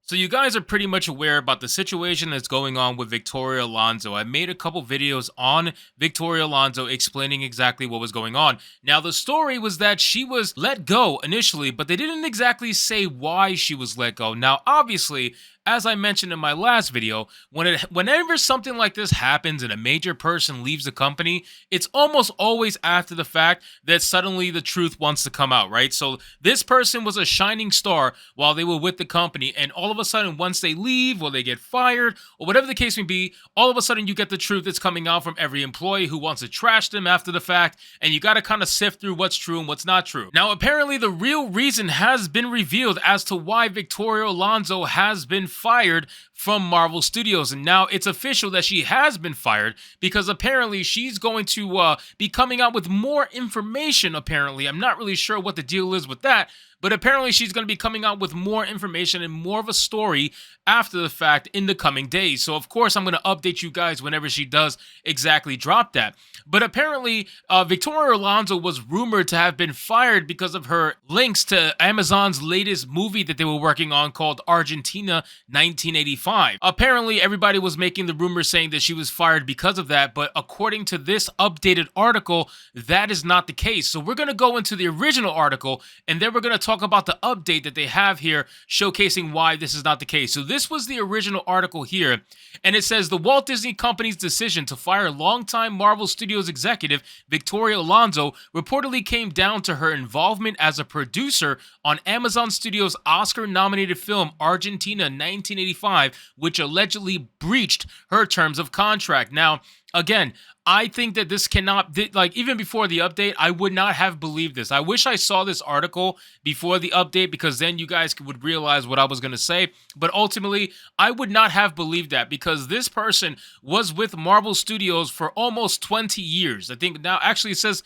So you guys are pretty much aware about the situation that's going on with Victoria Alonso. I made a couple videos on Victoria Alonso explaining exactly what was going on. Now the story was that she was let go initially, but they didn't exactly say why she was let go. Now obviously, as I mentioned in my last video, whenever something like this happens and a major person leaves the company, it's almost always after the fact that suddenly the truth wants to come out, right? So this person was a shining star while they were with the company, and all of a sudden, once they leave or they get fired or whatever the case may be, all of a sudden you get the truth that's coming out from every employee who wants to trash them after the fact, and you got to kind of sift through what's true and what's not true. Now, apparently, the real reason has been revealed as to why Victoria Alonso has been fired from Marvel Studios, and now it's official that she has been fired because apparently she's going to be coming out with more information. Apparently, I'm not really sure what the deal is with that, but apparently she's going to be coming out with more information and more of a story after the fact in the coming days. So of course I'm going to update you guys whenever she does exactly drop that. But apparently Victoria Alonso was rumored to have been fired because of her links to Amazon's latest movie that they were working on called Argentina 1985. Apparently everybody was making the rumor saying that she was fired because of that, but according to this updated article, that is not the case. So we're going to go into the original article, and then we're going to talk about the update that they have here showcasing why this is not the case. So this was the original article here, and it says the Walt Disney Company's decision to fire longtime Marvel Studios executive Victoria Alonso reportedly came down to her involvement as a producer on Amazon Studios' Oscar-nominated film Argentina 1985, which allegedly breached her terms of contract. Now, again, I think that this cannot, like, even before the update, I would not have believed this. I wish I saw this article before the update because then you guys would realize what I was going to say. But ultimately, I would not have believed that because this person was with Marvel Studios for almost 20 years. I think now, actually, it says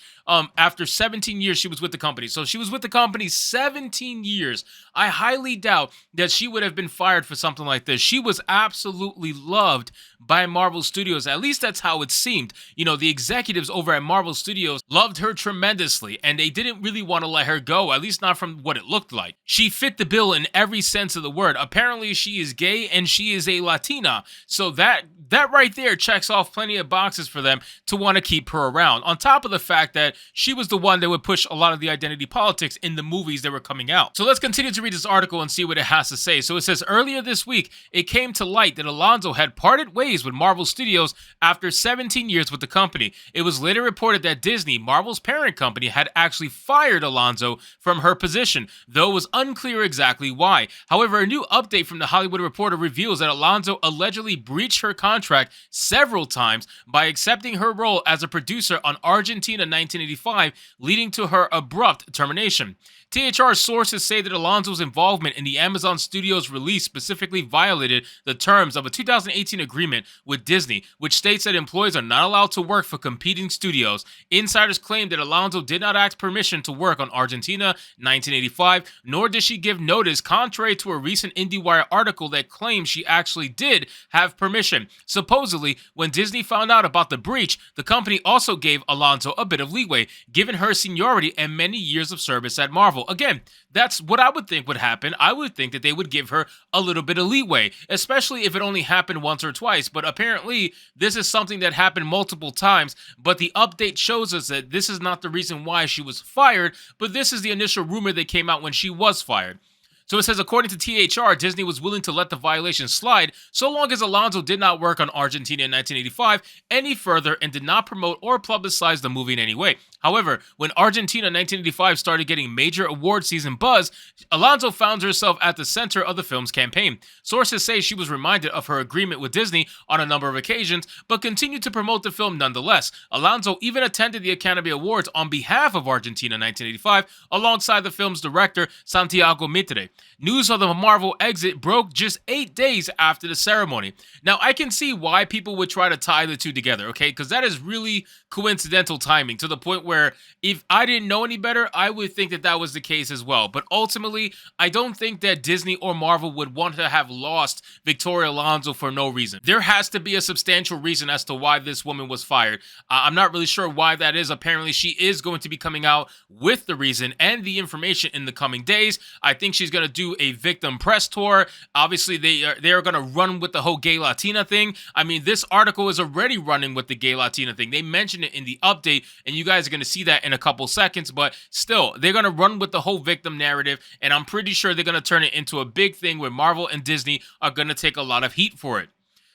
after 17 years, she was with the company. So she was with the company 17 years. I highly doubt that she would have been fired for something like this. She was absolutely loved by Marvel Studios. At least that's how it seemed. You know, the executives over at Marvel Studios loved her tremendously, and they didn't really want to let her go, at least not from what it looked like. She fit the bill in every sense of the word. Apparently, she is gay and she is a Latina, so that right there checks off plenty of boxes for them to want to keep her around. On top of the fact that she was the one that would push a lot of the identity politics in the movies that were coming out. So let's continue to read this article and see what it has to say. So it says, earlier this week, it came to light that Alonso had parted ways with Marvel Studios after 17 years with the company. It was later reported that Disney, Marvel's parent company, had actually fired Alonso from her position, though it was unclear exactly why. However, a new update from The Hollywood Reporter reveals that Alonso allegedly breached her contract several times by accepting her role as a producer on Argentina 1985, leading to her abrupt termination. THR sources say that Alonso's involvement in the Amazon Studios release specifically violated the terms of a 2018 agreement with Disney, which states that employees are not allowed to work for competing studios. Insiders claim that Alonso did not ask permission to work on Argentina 1985, nor did she give notice, contrary to a recent IndieWire article that claims she actually did have permission. Supposedly, when Disney found out about the breach, the company also gave Alonso a bit of leeway, given her seniority and many years of service at Marvel. Again, that's what I would think would happen. I would think that they would give her a little bit of leeway, especially if it only happened once or twice. But apparently, this is something that happened multiple times. But the update shows us that this is not the reason why she was fired, but this is the initial rumor that came out when she was fired. So it says, according to THR, Disney was willing to let the violation slide so long as Alonso did not work on Argentina in 1985 any further and did not promote or publicize the movie in any way. However, when Argentina 1985 started getting major award season buzz, Alonso found herself at the center of the film's campaign. Sources say she was reminded of her agreement with Disney on a number of occasions, but continued to promote the film nonetheless. Alonso even attended the Academy Awards on behalf of Argentina 1985 alongside the film's director, Santiago Mitre. News of the Marvel exit broke just 8 days after the ceremony. Now, I can see why people would try to tie the two together, okay? Because that is really coincidental timing to the point where if I didn't know any better, I would think that that was the case as well. But ultimately, I don't think that Disney or Marvel would want to have lost Victoria Alonso for no reason. There has to be a substantial reason as to why this woman was fired. I'm not really sure why that is. Apparently, she is going to be coming out with the reason and the information in the coming days. I think she's going to do a victim press tour. Obviously, they're going to run with the whole gay Latina thing. I mean, this article is already running with the gay Latina thing. They mentioned it in the update, and you guys are going to see that in a couple seconds. But still, they're going to run with the whole victim narrative, and I'm pretty sure they're going to turn it into a big thing where Marvel and Disney are going to take a lot of heat for it.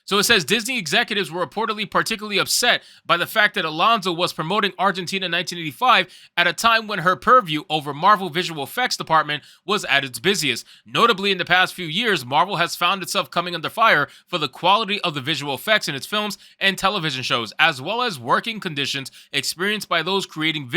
So it says Disney executives were reportedly particularly upset by the fact that Alonso was promoting Argentina in 1985 at a time when her purview over Marvel visual effects department was at its busiest. Notably, in the past few years, Marvel has found itself coming under fire for the quality of the visual effects in its films and television shows, as well as working conditions experienced by those creating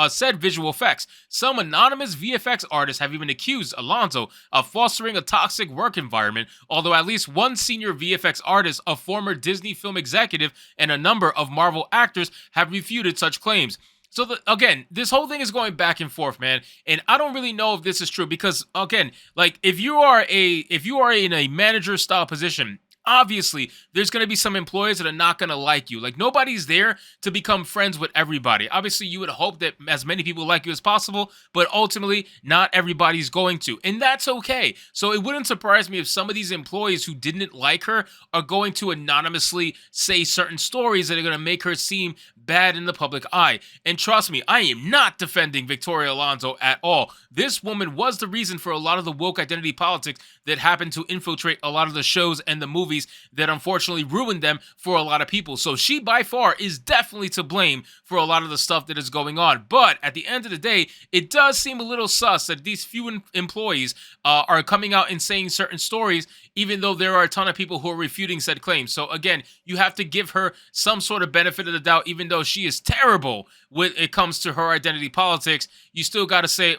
said visual effects. Some anonymous VFX artists have even accused Alonso of fostering a toxic work environment, although at least one senior VFX artist, a former Disney film executive, and a number of Marvel actors have refuted such claims. So again, this whole thing is going back and forth, man, and I don't really know if this is true because again, like if you are in a manager style position, obviously there's going to be some employees that are not going to like you. Like nobody's there to become friends with everybody. Obviously, you would hope that as many people like you as possible, but ultimately not everybody's going to, and that's okay. So it wouldn't surprise me if some of these employees who didn't like her are going to anonymously say certain stories that are going to make her seem bad in the public eye. And trust me, I am not defending Victoria Alonso at all. This woman was the reason for a lot of the woke identity politics that happened to infiltrate a lot of the shows and the movies that unfortunately ruined them for a lot of people. So she by far is definitely to blame for a lot of the stuff that is going on. But at the end of the day, it does seem a little sus that these few employees are coming out and saying certain stories, even though there are a ton of people who are refuting said claims. So again, you have to give her some sort of benefit of the doubt, even though she is terrible when it comes to her identity politics. You still got to say,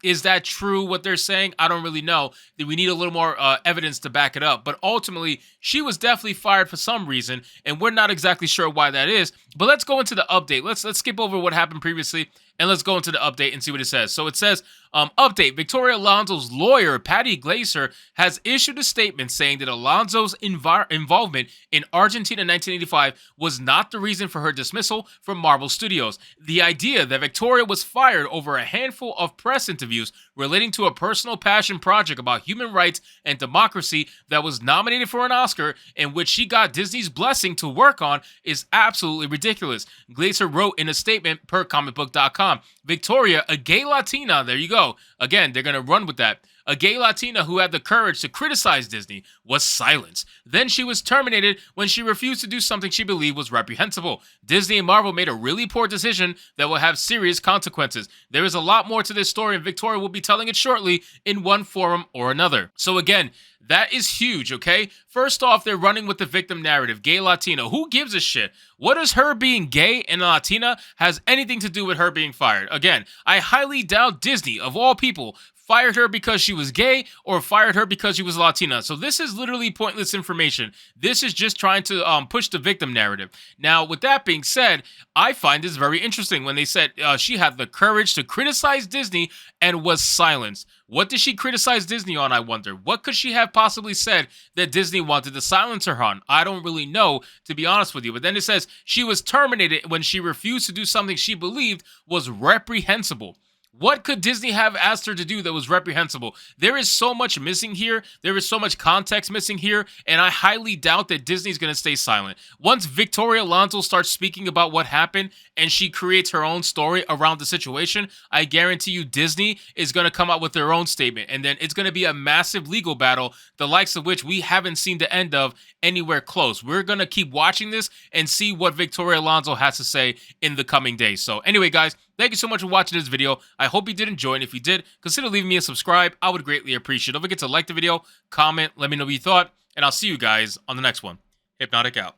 is that true what they're saying? I don't really know. We need a little more evidence to back it up. But ultimately, she was definitely fired for some reason, and we're not exactly sure why that is. But let's go into the update. Let's skip over what happened previously, and let's go into the update and see what it says. So it says, update, Victoria Alonso's lawyer, Patty Glaser, has issued a statement saying that Alonso's involvement in Argentina in 1985 was not the reason for her dismissal from Marvel Studios. The idea that Victoria was fired over a handful of press interviews relating to a personal passion project about human rights and democracy that was nominated for an Oscar and which she got Disney's blessing to work on is absolutely ridiculous. Glaser wrote in a statement per comicbook.com, Victoria, a gay Latina, there you go. Again, they're going to run with that. A gay Latina who had the courage to criticize Disney was silenced. Then she was terminated when she refused to do something she believed was reprehensible. Disney and Marvel made a really poor decision that will have serious consequences. There is a lot more to this story, and Victoria will be telling it shortly in one forum or another. So again, that is huge, okay? First off, they're running with the victim narrative, gay Latino. Who gives a shit? What does her being gay and Latina has anything to do with her being fired? Again, I highly doubt Disney, of all people, fired her because she was gay or fired her because she was Latina. So this is literally pointless information. This is just trying to push the victim narrative. Now, with that being said, I find this very interesting when they said she had the courage to criticize Disney and was silenced. What did she criticize Disney on, I wonder? What could she have possibly said that Disney wanted to silence her on? I don't really know, to be honest with you. But then it says she was terminated when she refused to do something she believed was reprehensible. What could Disney have asked her to do that was reprehensible? There is so much missing here. There is so much context missing here, and I highly doubt that Disney's going to stay silent. Once Victoria Alonso starts speaking about what happened and she creates her own story around the situation, I guarantee you Disney is going to come out with their own statement, and then it's going to be a massive legal battle, the likes of which we haven't seen the end of anywhere close. We're going to keep watching this and see what Victoria Alonso has to say in the coming days. So anyway, guys, thank you so much for watching this video. I hope you did enjoy, and if you did, consider leaving me a subscribe. I would greatly appreciate it. Don't forget to like the video, comment, let me know what you thought, and I'll see you guys on the next one. Hypnotic out.